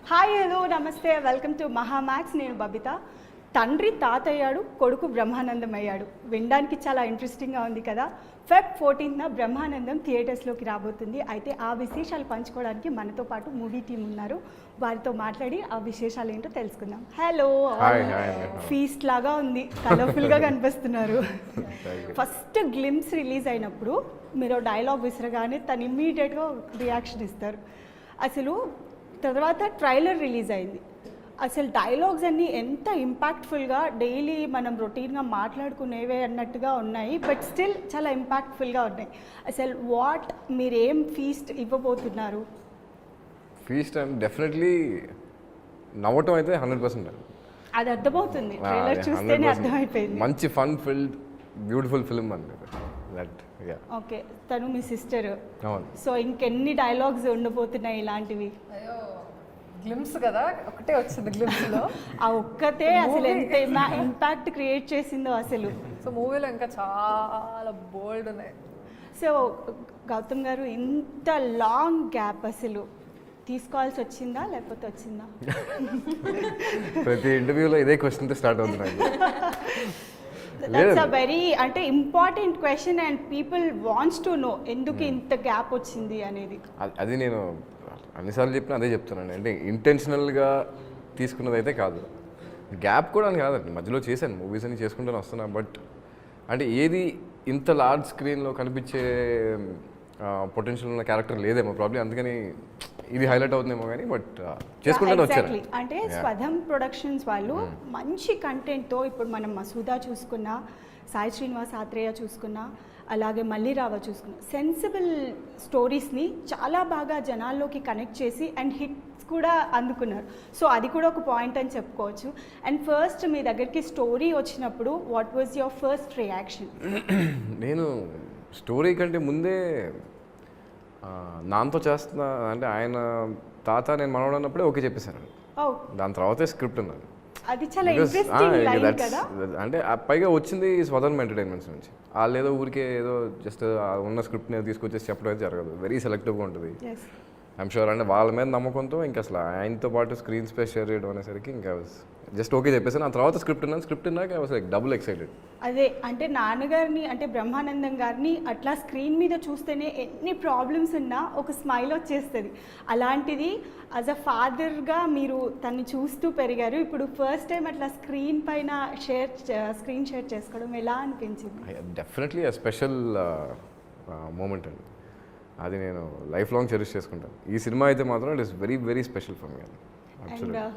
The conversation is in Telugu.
హాయ్ హలో నమస్తే వెల్కమ్ టు మహామాక్స్. నేను బబిత. తండ్రి తాతయ్యాడు, కొడుకు బ్రహ్మానందం అయ్యాడు. వినడానికి చాలా ఇంట్రెస్టింగ్గా ఉంది కదా. ఫెబ్ 14న బ్రహ్మానందం థియేటర్స్లోకి రాబోతుంది. అయితే ఆ విశేషాలు పంచుకోవడానికి మనతో పాటు మూవీ టీం ఉన్నారు. వారితో మాట్లాడి ఆ విశేషాలు ఏంటో తెలుసుకుందాం. హలో, ఫీస్ట్ లాగా ఉంది, కలర్ఫుల్గా కనిపిస్తున్నారు. ఫస్ట్ గ్లిమ్స్ రిలీజ్ అయినప్పుడు మీరు డైలాగ్ విసరగానే తను ఇమ్మీడియట్గా రియాక్షన్ ఇస్తారు. అసలు తర్వాత ట్రైలర్ రిలీజ్ అయింది. అసలు డైలాగ్స్ అన్నీ ఎంత ఇంపాక్ట్ఫుల్గా డైలీ మనం రొటీన్గా మాట్లాడుకునేవే అన్నట్టుగా ఉన్నాయి, బట్ స్టిల్ చాలా ఇంపాక్ట్ఫుల్గా ఉన్నాయి. అసలు మీరేం ఫీస్ట్ ఇవ్వబోతున్నారు? ఫీస్ట్ అండ్ డెఫినెట్లీ నవ్వటం అయితే 100%. అది అర్థమవుతుంది, ట్రైలర్ చూస్తేనే అర్థమైపోయింది. మంచి ఫన్ ఫిల్డ్ బ్యూటిఫుల్ ఫిల్మ్ అండి. ఓకే, తను మీ సిస్టర్. అవును. సో ఇంకెన్ని డైలాగ్స్ ఉండబోతున్నాయి ఇలాంటివి? గ్లిమ్స్ కదా, ఒకటే వచ్చింది గ్లిమ్స్లో. ఆ ఒక్కతే అసలు ఎంత ఇంపాక్ట్ క్రియేట్ చేసిందో అసలు. సో మూవీలో ఇంకా చాలా బోల్డ్ ఉన్నాయి. సో గౌతమ్ గారు, ఇంత లాంగ్ గ్యాప్ అసలు తీసుకోవాల్సి వచ్చిందా లేకపోతే వచ్చిందా? ప్రతి ఇంటర్వ్యూలో ఇదే క్వశ్చన్తో స్టార్ట్ అవుతుంది. దట్స్ అ వెరీ అంటే important question and people wants to know ఎందుకు ఇంత గ్యాప్ వచ్చింది అనేది. అది నేను అన్నిసార్లు చెప్పినా అదే చెప్తున్నాను. అంటే ఇంటెన్షనల్గా తీసుకున్నది అయితే కాదు, గ్యాప్ కూడా అని కాదండి. మధ్యలో చేశాను, మూవీస్ అని చేసుకుంటూనే వస్తున్నా. బట్ అంటే ఏది ఇంత లార్జ్ స్క్రీన్లో కనిపించే పొటెన్షియల్ ఉన్న క్యారెక్టర్ లేదేమో ప్రాబ్లమ్, అందుకని ఇది హైలైట్ అవుతుందేమో కానీ. బట్ చేసుకుంటూనే వచ్చాను. అంటే స్వధం ప్రొడక్షన్స్ వాళ్ళు మంచి కంటెంట్తో, ఇప్పుడు మనం మసూదా చూసుకున్నా, సాయి శ్రీనివాస్ ఆత్రేయ చూసుకున్నా, అలాగే మల్లిరావ చూసుకున్నా, సెన్సిబుల్ స్టోరీస్ని చాలా బాగా జనాల్లోకి కనెక్ట్ చేసి అండ్ హిట్స్ కూడా అందుకున్నారు. సో అది కూడా ఒక పాయింట్ అని చెప్పుకోవచ్చు. అండ్ ఫస్ట్ మీ దగ్గరికి స్టోరీ వచ్చినప్పుడు what was your first reaction? నేను స్టోరీ కంటే ముందే నాన్నతో చేస్తున్నా అంటే ఆయన తాత నేను మనవడు అన్నప్పుడే ఓకే చెప్పేశాను. దాని తర్వాతే స్క్రిప్ట్ ఉన్నది. అది చాలా ఇంట్రెస్టింగ్ లైన్ కదా. అంటే పైగా వచ్చింది స్వధర్మ ఎంటర్టైన్మెంట్స్ నుంచి. వాళ్ళు ఏదో ఊరికే ఏదో జస్ట్ ఉన్న స్క్రిప్ట్ని తీసుకొచ్చేసి చెప్పడం అయితే జరగదు. వెరీ సెలెక్టివ్గా ఉంటుంది. ఐఎమ్ షూర్ అంటే వాళ్ళ మీద నమ్మకంతో ఇంకా అసలు ఆయనతో పాటు స్క్రీన్ స్పేస్ షేర్ చేయడం అనేసరికి ఇంకా జస్ట్ ఓకే చెప్పేసాను. ఆ తర్వాత స్క్రిప్ట్ ఉన్నాక I was like double excited. అదే అంటే నాన్నగారిని అంటే బ్రహ్మానందం గారిని అట్లా స్క్రీన్ మీద చూస్తేనే ఎన్ని ప్రాబ్లమ్స్ ఉన్నా ఒక స్మైల్ వచ్చేస్తుంది. అలాంటిది యాజ్ అ ఫాదర్గా మీరు తన్ని చూస్తూ పెరిగారు. ఇప్పుడు ఫస్ట్ టైం అట్లా స్క్రీన్ పైన స్క్రీన్ షేర్ చేసుకోవడం ఎలా అనిపించింది? డెఫినెట్లీ ఆ స్పెషల్ మూమెంట్ అండి. అది నేను లైఫ్ లాంగ్ చెరిష్ చేసుకుంటాను. ఈ సినిమా అయితే మాత్రం it is very very special for me. And